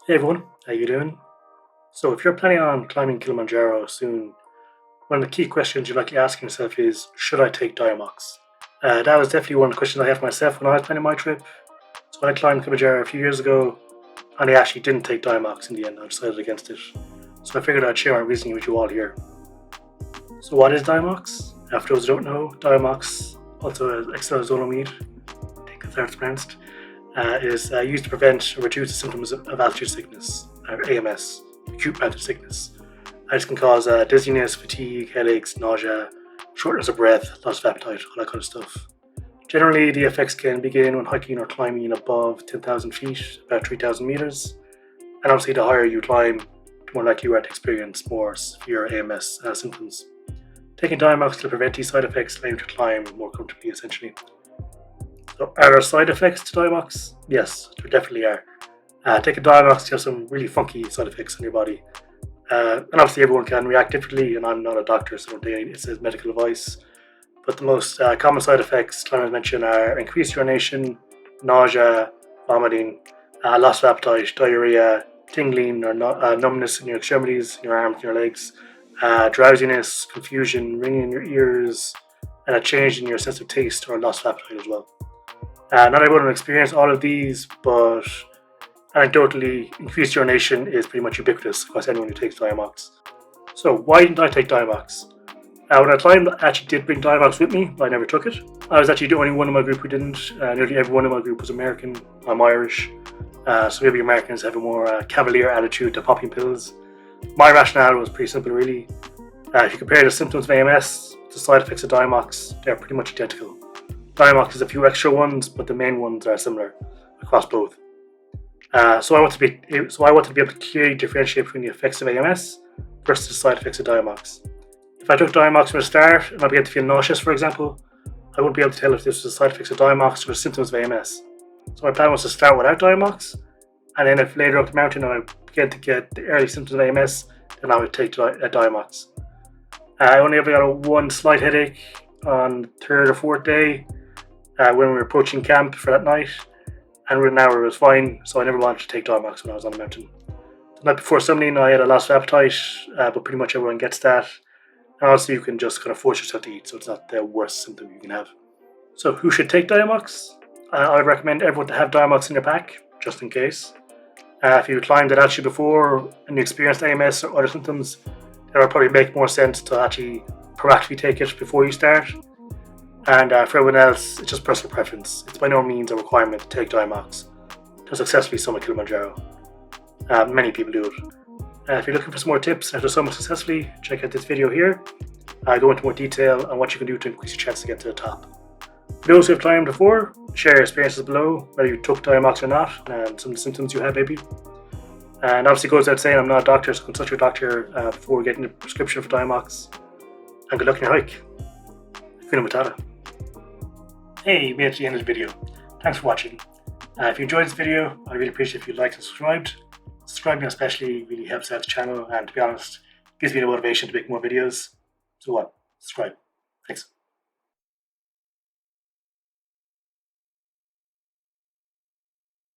Hey everyone, how you doing? So if you're planning on climbing Kilimanjaro soon, one of the key questions you're likely asking yourself is, should I take Diamox? That was definitely one of the questions I had for myself when I was planning my trip. So I climbed Kilimanjaro a few years ago, and I actually didn't take Diamox in the end. I decided against it. So I figured I'd share my reasoning with you all here. So what is Diamox? For those who don't know, Diamox, also as exozolamide, I think that's how it's pronounced, is used to prevent or reduce the symptoms of altitude sickness, or AMS, acute altitude sickness. This can cause dizziness, fatigue, headaches, nausea, shortness of breath, loss of appetite, all that kind of stuff. Generally, the effects can begin when hiking or climbing above 10,000 feet, about 3,000 meters. And obviously, the higher you climb, the more likely you are to experience more severe AMS symptoms. Taking Diamox to prevent these side effects allow you to climb more comfortably, essentially. So, are there side effects to Diamox? Yes, there definitely are. Taking Diamox can have some really funky side effects on your body. And obviously, everyone can react differently, and I'm not a doctor, so don't take it as medical advice. But the most common side effects, as mentioned, are increased urination, nausea, vomiting, loss of appetite, diarrhea, tingling or numbness in your extremities, your arms, your legs, drowsiness, confusion, ringing in your ears, and a change in your sense of taste or loss of appetite as well. Not everyone will experience all of these, but anecdotally, increased urination is pretty much ubiquitous across anyone who takes Diamox. So why didn't I take Diamox? When I climbed, I actually did bring Diamox with me, but I never took it. I was actually the only one in my group who didn't. Nearly everyone in my group was American. I'm Irish, so maybe Americans have a more cavalier attitude to popping pills. My rationale was pretty simple, really. If you compare the symptoms of AMS to the side effects of Diamox, they're pretty much identical. Diamox has a few extra ones, but the main ones are similar across both. So I wanted to be able to clearly differentiate between the effects of AMS versus the side effects of Diamox. If I took Diamox from the start and I began to feel nauseous, for example, I wouldn't be able to tell if this was the side effects of Diamox or the symptoms of AMS. So my plan was to start without Diamox, and then if later up the mountain I began to get the early symptoms of AMS, then I would take Diamox. I only ever got one slight headache on the third or fourth day when we were approaching camp for that night, and within an hour it was fine, so I never wanted to take Diamox when I was on the mountain. The night before summoning, I had a loss of appetite, but pretty much everyone gets that. And also, you can just kind of force yourself to eat, so it's not the worst symptom you can have. So, who should take Diamox? I would recommend everyone to have Diamox in your pack, just in case. If you climbed at altitude before and you experienced AMS or other symptoms, it would probably make more sense to actually proactively take it before you start. And for everyone else, it's just personal preference. It's by no means a requirement to take Diamox to successfully summit Kilimanjaro. Many people do it. If you're looking for some more tips on how to summit successfully, check out this video here. I go into more detail on what you can do to increase your chance to get to the top. For those who have climbed before, share your experiences below, whether you took Diamox or not, and some of the symptoms you had maybe. And obviously, it goes without saying, I'm not a doctor, so consult your doctor before getting a prescription for Diamox. And good luck in your hike. Kuna Matata. Hey, you made it to the end of the video. Thanks for watching. If you enjoyed this video, I'd really appreciate if you liked and subscribed. Subscribing especially really helps out the channel, and to be honest, gives me the motivation to make more videos. So what? Subscribe. Thanks.